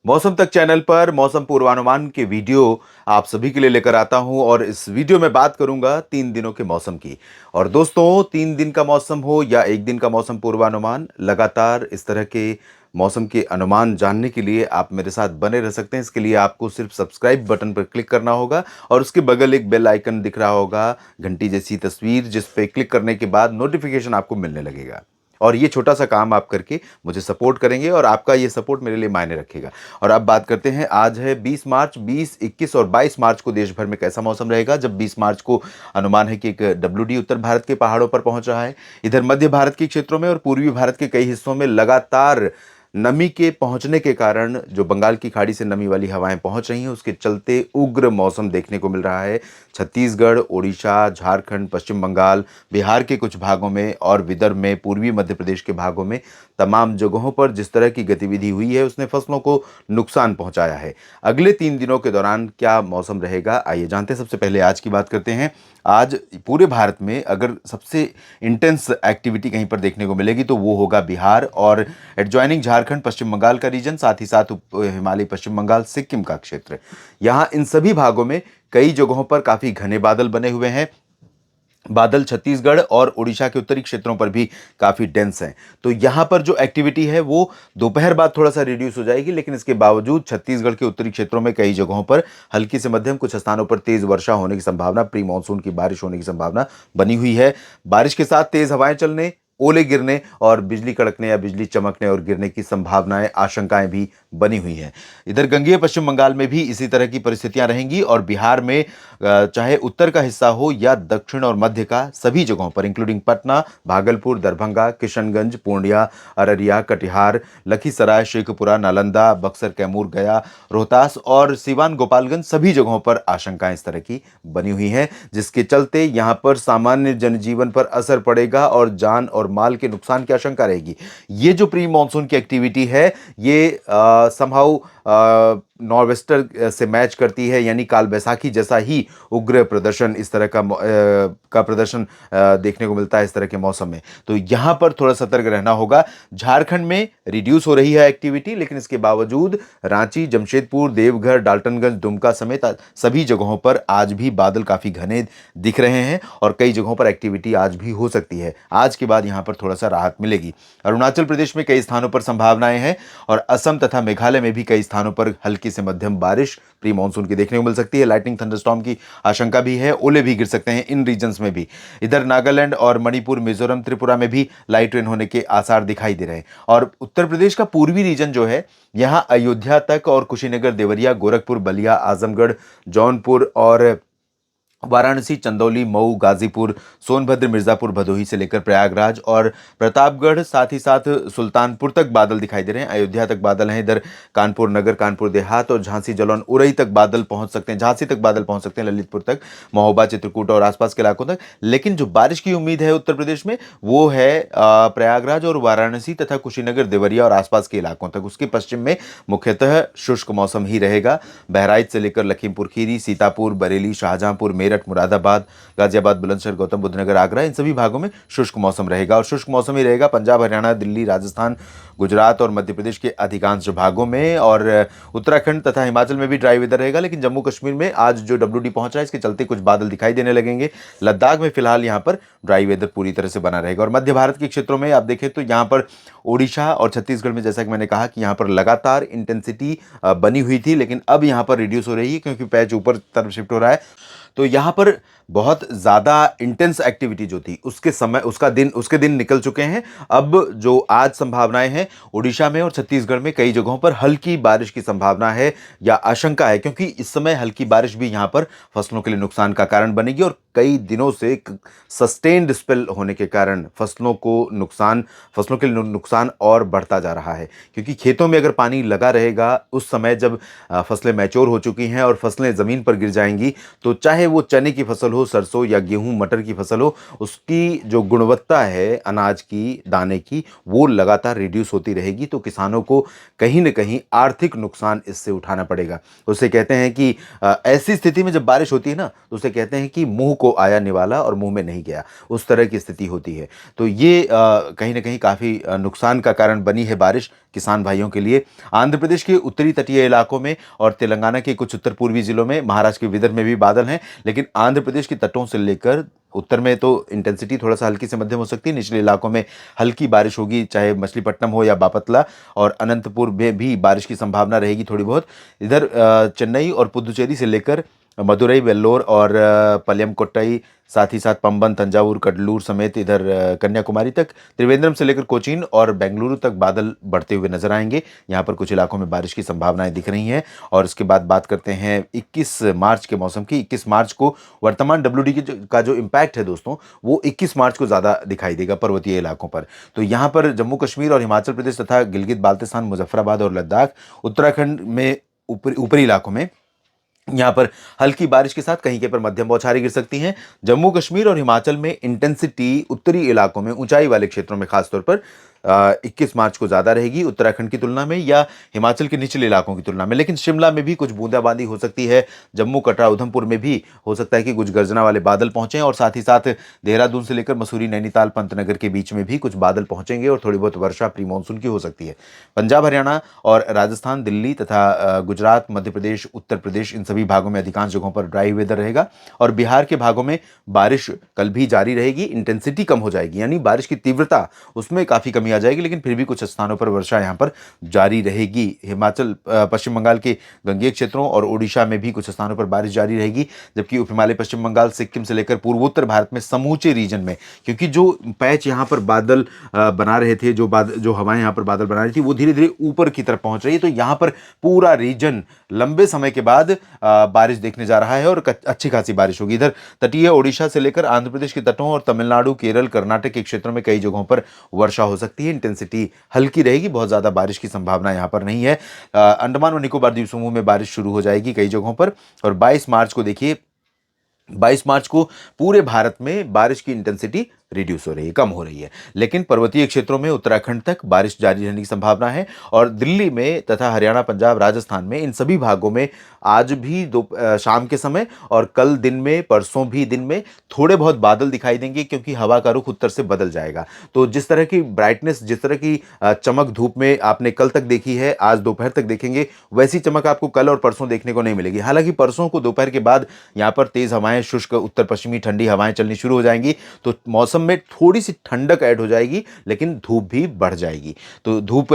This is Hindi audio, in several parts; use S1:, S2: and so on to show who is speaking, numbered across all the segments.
S1: मौसम तक चैनल पर मौसम पूर्वानुमान के वीडियो आप सभी के लिए लेकर आता हूं और इस वीडियो में बात करूंगा 3 दिनों के मौसम की। और दोस्तों, 3 दिन का मौसम हो या एक दिन का मौसम पूर्वानुमान, लगातार इस तरह के मौसम के अनुमान जानने के लिए आप मेरे साथ बने रह सकते हैं। इसके लिए आपको सिर्फ सब्सक्राइब बटन पर क्लिक करना होगा और उसके बगल एक बेल आइकन दिख रहा होगा, घंटी जैसी तस्वीर, जिस पे क्लिक करने के बाद नोटिफिकेशन आपको मिलने लगेगा। और ये छोटा सा काम आप करके मुझे सपोर्ट करेंगे और आपका ये सपोर्ट मेरे लिए मायने रखेगा। और अब बात करते हैं, आज है 20 मार्च। 20, 21 और 22 मार्च को देश भर में कैसा मौसम रहेगा। जब 20 मार्च को अनुमान है कि एक डब्ल्यूडी उत्तर भारत के पहाड़ों पर पहुंच रहा है। इधर मध्य भारत के क्षेत्रों में और पूर्वी भारत के कई हिस्सों में लगातार नमी के पहुंचने के कारण जो बंगाल की खाड़ी से नमी वाली हवाएं पहुंच रही हैं, उसके चलते उग्र मौसम देखने को मिल रहा है। छत्तीसगढ़, ओडिशा, झारखंड, पश्चिम बंगाल, बिहार के कुछ भागों में और विदर्भ में, पूर्वी मध्य प्रदेश के भागों में तमाम जगहों पर जिस तरह की गतिविधि हुई है उसने फसलों को नुकसान पहुंचाया है। अगले 3 दिनों के दौरान क्या मौसम रहेगा, आइए जानते हैं। सबसे पहले आज की बात करते हैं। आज पूरे भारत में अगर सबसे इंटेंस एक्टिविटी कहीं पर देखने को मिलेगी तो वो होगा बिहार और एडजॉइनिंग झारखंड, पश्चिम बंगाल का रीजन, साथ ही साथ हिमालय पश्चिम बंगाल, सिक्किम का क्षेत्र। यहाँ इन सभी भागों में कई जगहों पर काफी घने बादल बने हुए हैं। बादल छत्तीसगढ़ और उड़ीसा के उत्तरी क्षेत्रों पर भी काफी डेंस हैं। तो यहां पर जो एक्टिविटी है वो दोपहर बाद थोड़ा सा रिड्यूस हो जाएगी, लेकिन इसके बावजूद छत्तीसगढ़ के उत्तरी क्षेत्रों में कई जगहों पर हल्की से मध्यम, कुछ स्थानों पर तेज वर्षा होने की संभावना, प्री मानसून की बारिश होने की संभावना बनी हुई है। बारिश के साथ तेज हवाएं चलने, ओले गिरने और बिजली कड़कने या बिजली चमकने और गिरने की संभावनाएं, आशंकाएं भी बनी हुई हैं। इधर गंगेय पश्चिम बंगाल में भी इसी तरह की परिस्थितियां रहेंगी और बिहार में चाहे उत्तर का हिस्सा हो या दक्षिण और मध्य का, सभी जगहों पर इंक्लूडिंग पटना, भागलपुर, दरभंगा, किशनगंज, पूर्णिया, अररिया, कटिहार, लखीसराय, शेखपुरा, नालंदा, बक्सर, कैमूर, गया, रोहतास और सिवान, गोपालगंज, सभी जगहों पर आशंकाएं इस तरह की बनी हुई हैं, जिसके चलते यहां पर सामान्य जनजीवन पर असर पड़ेगा और जान और माल के नुकसान की आशंका रहेगी। ये जो प्री मानसून की एक्टिविटी है ये समहाउ नॉर्वेस्टर से मैच करती है, यानी काल बैसाखी जैसा ही उग्र प्रदर्शन, इस तरह का प्रदर्शन देखने को मिलता है इस तरह के मौसम में। तो यहां पर थोड़ा सतर्क रहना होगा। झारखंड में रिड्यूस हो रही है एक्टिविटी, लेकिन इसके बावजूद रांची, जमशेदपुर, देवघर, डाल्टनगंज, दुमका समेत सभी जगहों पर आज भी बादल काफी घने दिख रहे हैं और कई जगहों पर एक्टिविटी आज भी हो सकती है। आज के बाद यहां पर थोड़ा सा राहत मिलेगी। अरुणाचल प्रदेश में कई स्थानों पर संभावनाएं हैं और असम तथा मेघालय में भी कई स्थानों पर हल्की से मध्यम बारिश प्री मानसून की देखने को मिल सकती है। लाइटनिंग, थंडरस्टॉर्म की आशंका भी है, ओले भी गिर सकते हैं इन रीजन्स में भी। इधर नागालैंड और मणिपुर, मिजोरम, त्रिपुरा में भी लाइट रेन होने के आसार दिखाई दे रहे हैं। और उत्तर प्रदेश का पूर्वी रीजन जो है, यहां अयोध्या तक और कुशीनगर, देवरिया, गोरखपुर, बलिया, आजमगढ़, जौनपुर और वाराणसी, चंदौली, मऊ, गाजीपुर, सोनभद्र, मिर्जापुर, भदोही से लेकर प्रयागराज और प्रतापगढ़, साथ ही साथ सुल्तानपुर तक बादल दिखाई दे रहे हैं। अयोध्या तक बादल हैं। इधर कानपुर नगर, कानपुर देहात और झांसी, जलौन, उरई तक बादल पहुंच सकते हैं। झांसी तक बादल पहुंच सकते हैं, ललितपुर तक, महोबा, चित्रकूट और आसपास के इलाकों तक। लेकिन जो बारिश की उम्मीद है उत्तर प्रदेश में, वो है प्रयागराज और वाराणसी तथा कुशीनगर, देवरिया और आसपास के इलाकों तक। उसके पश्चिम में मुख्यतः शुष्क मौसम ही रहेगा। बहराइच से लेकर लखीमपुर खीरी, सीतापुर, बरेली, शाहजहांपुर, मेरठ, मुरादाबाद, गाजियाबाद, बुलंदशहर, गौतम बुद्ध नगर, आगरा, इन सभी भागों में शुष्क मौसम रहेगा। और शुष्क मौसम ही रहेगा पंजाब, हरियाणा, दिल्ली, राजस्थान, गुजरात और मध्य प्रदेश के अधिकांश भागों में। और उत्तराखंड तथा हिमाचल में भी ड्राई वेदर रहेगा। लेकिन जम्मू कश्मीर में आज जो डब्ल्यूडी पहुंच रहा है, इसके चलते कुछ बादल दिखाई देने लगेंगे। लद्दाख में फिलहाल यहां पर ड्राई वेदर पूरी तरह से बना रहेगा। और मध्य भारत के क्षेत्रों में आप देखें तो यहां पर ओडिशा और छत्तीसगढ़ में, जैसा कि मैंने कहा, कि यहां पर लगातार इंटेंसिटी बनी हुई थी, लेकिन अब यहां पर रिड्यूस हो रही है क्योंकि पैच ऊपर तरफ शिफ्ट हो रहा है। तो यहां पर बहुत ज्यादा इंटेंस एक्टिविटी जो थी उसके दिन निकल चुके हैं। अब जो आज संभावनाएं हैं, उड़ीसा में और छत्तीसगढ़ में कई जगहों पर हल्की बारिश की संभावना है या आशंका है, क्योंकि इस समय हल्की बारिश भी यहां पर फसलों के लिए नुकसान का कारण बनेगी। और कई दिनों से सस्टेन्ड स्पेल होने के कारण फसलों के लिए नुकसान और बढ़ता जा रहा है। क्योंकि खेतों में अगर पानी लगा रहेगा, उस समय जब फसलें मैच्योर हो चुकी हैं और फसलें जमीन पर गिर जाएंगी, तो चाहे वो चने की फसल हो, सरसों या गेहूं, मटर की फसल हो, उसकी जो गुणवत्ता है अनाज की, दाने की, वो लगातार रिड्यूस होती रहेगी तो किसानों को कहीं न कहीं आर्थिक नुकसान इससे उठाना पड़ेगा। उसे कहते हैं कि ऐसी स्थिति में जब बारिश होती है ना, तो उसे कहते हैं कि मुँह को आया निवाला और मुँह में नहीं गया, उस तरह की स्थिति होती है। तो ये कहीं न कहीं काफ़ी नुकसान का कारण बनी है बारिश किसान भाइयों के लिए। आंध्र प्रदेश के उत्तरी तटीय इलाकों में और तेलंगाना के कुछ उत्तर पूर्वी जिलों में, महाराष्ट्र के विदर्भ में भी बादल हैं, लेकिन आंध्र प्रदेश के तटों से लेकर उत्तर में तो इंटेंसिटी थोड़ा-सा हल्की से मध्यम हो सकती है, निचले इलाकों में हल्की बारिश होगी, चाहे मछलीपट्टनम हो या बापतला, और अनंतपुर में भी बारिश की संभावना रहेगी थोड़ी बहुत। इधर चेन्नई और पुदुचेरी से लेकर मदुरई, वेल्लोर और पलयम कोट्टई, साथ ही साथ पंबन, तंजावुर, कडलूर समेत इधर कन्याकुमारी तक, त्रिवेंद्रम से लेकर कोचीन और बेंगलुरु तक बादल बढ़ते हुए नजर आएंगे। यहाँ पर कुछ इलाकों में बारिश की संभावनाएं दिख रही हैं। और इसके बाद बात करते हैं 21 मार्च के मौसम की। 21 मार्च को वर्तमान WD का जो इम्पैक्ट है दोस्तों, वो 21 मार्च को ज़्यादा दिखाई देगा पर्वतीय इलाकों पर। तो यहाँ पर जम्मू कश्मीर और हिमाचल प्रदेश तथा गिलगित बाल्तिस्तान, मुजफ्फराबाद और लद्दाख, उत्तराखंड में ऊपरी इलाकों में यहाँ पर हल्की बारिश के साथ कहीं कहीं पर मध्यम बौछारें गिर सकती हैं। जम्मू कश्मीर और हिमाचल में इंटेंसिटी उत्तरी इलाकों में, ऊंचाई वाले क्षेत्रों में खासतौर पर 21 मार्च को ज़्यादा रहेगी उत्तराखंड की तुलना में या हिमाचल के निचले इलाकों की तुलना में। लेकिन शिमला में भी कुछ बूंदाबांदी हो सकती है। जम्मू, कटरा, उधमपुर में भी हो सकता है कि कुछ गर्जना वाले बादल पहुंचें, और साथ ही साथ देहरादून से लेकर मसूरी, नैनीताल, पंतनगर के बीच में भी कुछ बादल पहुंचेंगे और थोड़ी बहुत वर्षा प्री मानसून की हो सकती है। पंजाब, हरियाणा और राजस्थान, दिल्ली तथा गुजरात, मध्य प्रदेश, उत्तर प्रदेश, इन सभी भागों में अधिकांश जगहों पर ड्राई वेदर रहेगा। और बिहार के भागों में बारिश कल भी जारी रहेगी, इंटेंसिटी कम हो जाएगी, यानी बारिश की तीव्रता उसमें काफ़ी कमी आ जाएगी, लेकिन फिर भी कुछ स्थानों पर वर्षा यहाँ पर जारी रहेगी। हिमाचल, पश्चिम बंगाल के गंगेय क्षेत्रों और ओडिशा में भी कुछ स्थानों पर बारिश जारी रहेगी, जबकि उप हिमालय, पश्चिम बंगाल, सिक्किम से लेकर पूर्वोत्तर भारत में समूचे रीजन में, क्योंकि जो पैच यहाँ पर बादल बना रहे थे, जो हवाएं यहाँ पर बादल बना रही थी, वो धीरे धीरे ऊपर की तरफ पहुंच रही है। तो यहाँ पर पूरा रीजन लंबे समय के बाद बारिश देखने जा रहा है और अच्छी खासी बारिश होगी। इधर तटीय ओडिशा से लेकर आंध्र प्रदेश के तटों और तमिलनाडु, केरल, कर्नाटक के क्षेत्रों में कई जगहों पर वर्षा हो सकती है। इंटेंसिटी हल्की रहेगी, बहुत ज़्यादा बारिश की संभावना यहाँ पर नहीं है। अंडमान और निकोबार द्वीप समूह में बारिश शुरू हो जाएगी कई जगहों पर। और 22 मार्च को देखिए, 22 मार्च को पूरे भारत में बारिश की इंटेंसिटी रिड्यूस हो रही है, कम हो रही है, लेकिन पर्वतीय क्षेत्रों में उत्तराखंड तक बारिश जारी रहने की संभावना है। और दिल्ली में तथा हरियाणा, पंजाब, राजस्थान में, इन सभी भागों में आज भी शाम के समय और कल दिन में, परसों भी दिन में थोड़े बहुत बादल दिखाई देंगे, क्योंकि हवा का रुख उत्तर से बदल जाएगा। तो जिस तरह की ब्राइटनेस, जिस तरह की चमक धूप में आपने कल तक देखी है, आज दोपहर तक देखेंगे, वैसी चमक आपको कल और परसों देखने को नहीं मिलेगी। हालांकि परसों को दोपहर के बाद यहाँ पर तेज हवाएं, शुष्क उत्तर पश्चिमी ठंडी हवाएं चलनी शुरू हो जाएंगी, तो मौसम में थोड़ी सी ठंडक ऐड हो जाएगी, लेकिन धूप भी बढ़ जाएगी। तो धूप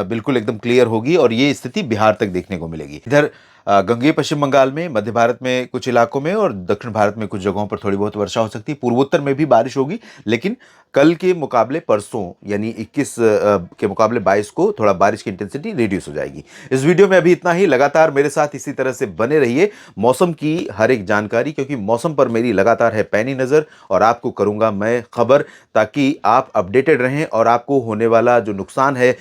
S1: बिल्कुल एकदम क्लियर होगी और ये स्थिति बिहार तक देखने को मिलेगी। इधर गंगेय पश्चिम बंगाल में, मध्य भारत में कुछ इलाकों में और दक्षिण भारत में कुछ जगहों पर थोड़ी बहुत वर्षा हो सकती है। पूर्वोत्तर में भी बारिश होगी, लेकिन कल के मुकाबले परसों यानी 21 के मुकाबले 22 को थोड़ा बारिश की इंटेंसिटी रिड्यूस हो जाएगी। इस वीडियो में अभी इतना ही। लगातार मेरे साथ इसी तरह से बने रहिए मौसम की हर एक जानकारी, क्योंकि मौसम पर मेरी लगातार है पैनी नज़र और आपको करूंगा मैं खबर, ताकि आप अपडेटेड रहें और आपको होने वाला जो नुकसान है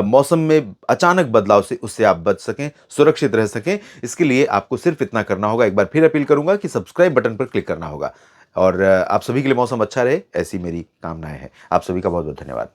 S1: मौसम में अचानक बदलाव से, उससे आप बच सकें, सुरक्षित रह सकें। इसके लिए आपको सिर्फ इतना करना होगा, एक बार फिर अपील करूंगा कि सब्सक्राइब बटन पर क्लिक करना होगा। और आप सभी के लिए मौसम अच्छा रहे, ऐसी मेरी कामनाएं हैं। आप सभी का बहुत बहुत धन्यवाद।